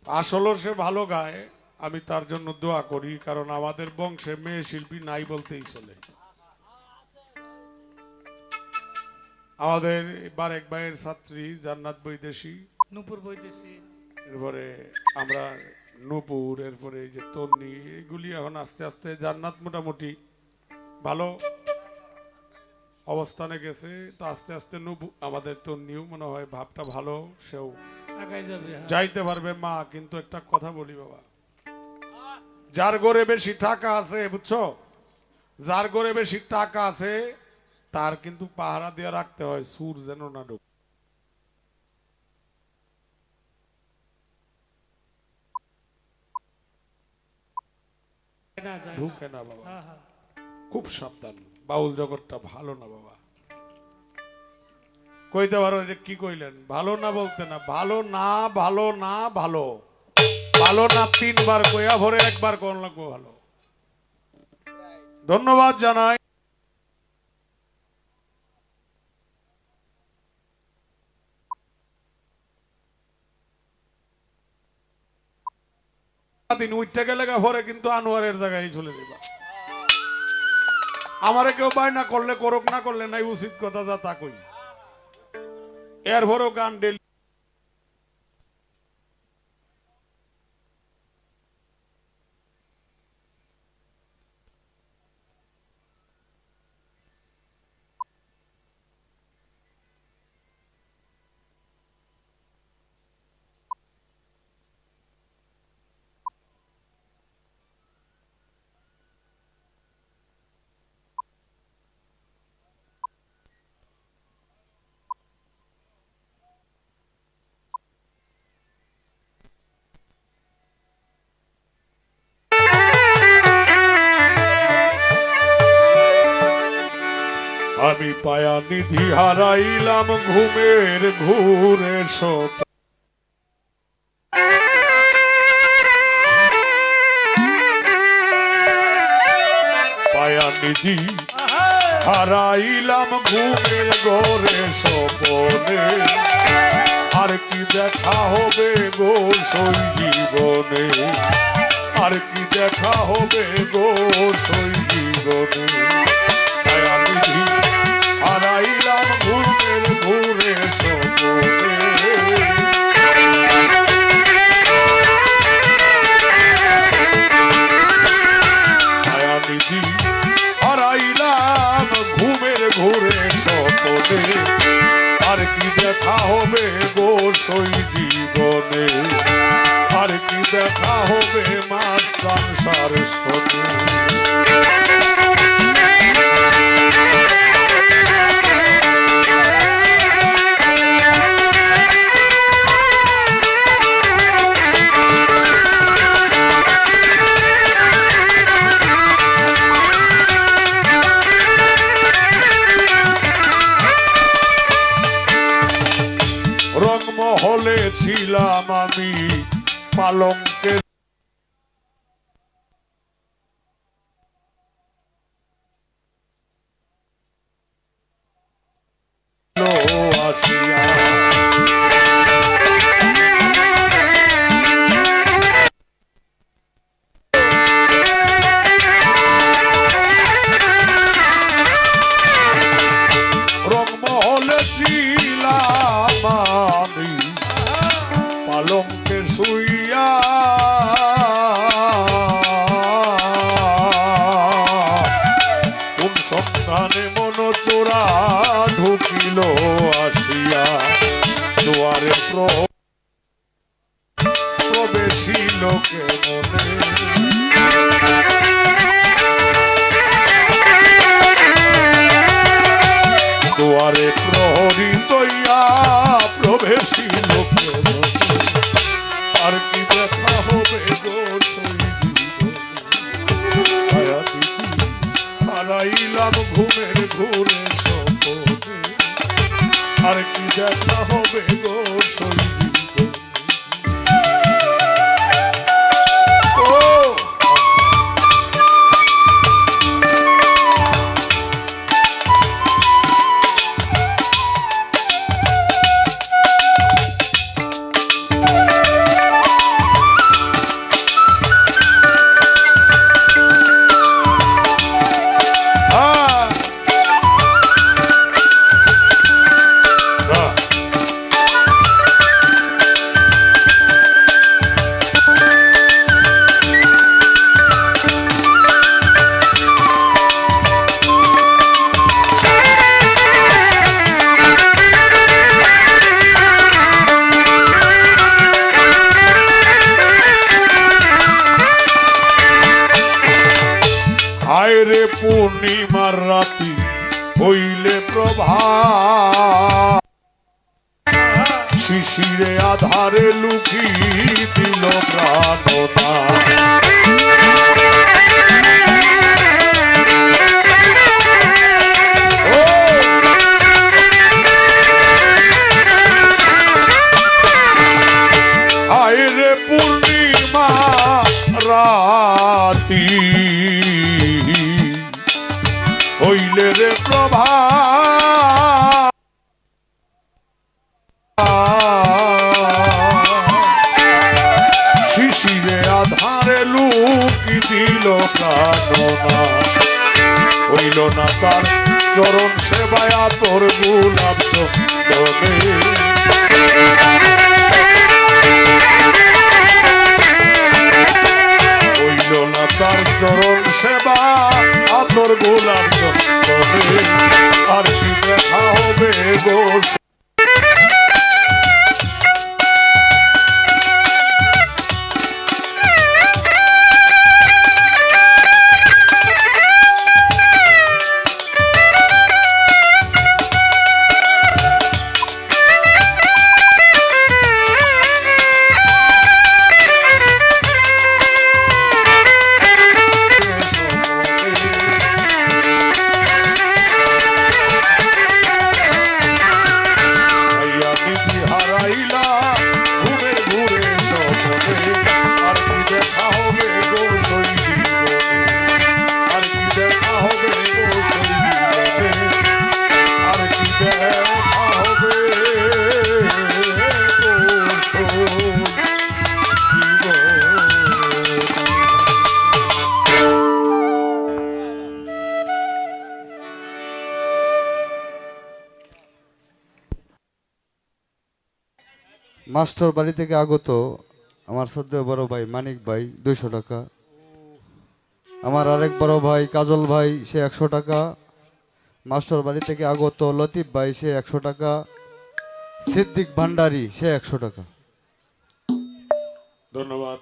আসলে সে ভালো গায়, আমি তার জন্য দোয়া করি, কারণ আমাদের বংশে মেয়ে শিল্পী নাই বলতেই চলে। আমাদের বারেক ভাইয়ের ছাত্রী জান্নাত বৈদেশী, নূপুর বৈদেশী, এরপরে আমরা নূপুর, এরপরে এই যে তন্নি, এগুলি এখন আস্তে আস্তে জান্নাত মোটামুটি ভালো অবস্থানে গেছে। তো আস্তে আস্তে নূপুর আমাদের তন্নিও মনে হয় ভাবটা ভালো, সেও আগাই যাবে। হ্যাঁ। যাইতে পারবে। মা কিন্তু একটা কথা বলি বাবা, যার ঘরে বেশি টাকা আছে বুঝছো, যার ঘরে বেশি টাকা আছে তার কিন্তু পাহারা দিয়ে রাখতে হয় সুর যেন না না যায় না। ঢুকে না বাবা, হ্যাঁ হ্যাঁ। খুব সাবধান। বাউল জগৎটা ভালো না বাবা। কইতে পারো যে কি কইলেন, ভালো না বলতে না, ভালো না, ভালো না, ভালো ভালো না তিনবার কইয়া ভরে একবার কোন লাগবো ভালো। ধন্যবাদ জানাই। দিন উঠতে গেলে পরে কিন্তু আনোয়ারের জায়গায় চলে দিবা। আমারে কেউ বায়না করলে করুক, না করলে নাই, উচিত কথা যা তা কই। এরপরও গান ডেলি আমি পায়া নিধি হারাইলাম ঘুমের ঘুরে শোক। পায়া নিধি হারাইলাম ঘুমের ঘরে স্বপনে, আর কি দেখা হবে গো সই জীবনে, আর কি দেখা হবে গো সই জীবনে। পায়া নিধি হারাইলাম ঘুমের ঘুরে স্বপনে। পায়া নিধি হারাইলাম ঘুমের ঘুরে স্বপনে, আর কি দেখা হবে গো সই জীবনে, আর কি দেখা হবে মা সংসার শোনে। রংমহলে ছিলাম আমি পালঙ্কের আসিয়া। রংমহলে ছিলাম আমি পালঙ্কে শুইয়া, কোন সন্তানে মন চোরা ঢুকিল আসিয়া, দুয়ারে প্রবেশিল কে মনে। দুয়ারে প্রহরী তৈয়া প্রবেশিল কে মনে, আর কি দেখা হবে গো সই জীবনে। হারাইলাম ঘুমের ঘুরে স্বপনে, আর কি দেখা হবে গো সই জীবনে। রে পূর্ণিমার রাতি হইলে প্রভা, শিশিরে আধারে লুকি দিল প্রাণতা। আয় রে পূর্ণিমা রাতি হইলে রে প্রভা, শিশিরে আধারে লুকি দিল প্রাণনা। হইল না তার চরণ সেবায় তোর গোলাপ চন্দনে, হইল না তার চরণ সেবা তোর গোলাপ চন্দনে। আর কি দেখা হবে গো মাস্টার বাড়ি থেকে আগত আমার শ্রদ্ধেয় বড় ভাই মানিক ভাই 200 টাকা, আমার আরেক বড় ভাই কাজল ভাই সে 100 টাকা, মাস্টার বাড়ি থেকে আগত লতিফ ভাই সে 100 টাকা, সিদ্দিক ভান্ডারি সে 100 টাকা। ধন্যবাদ।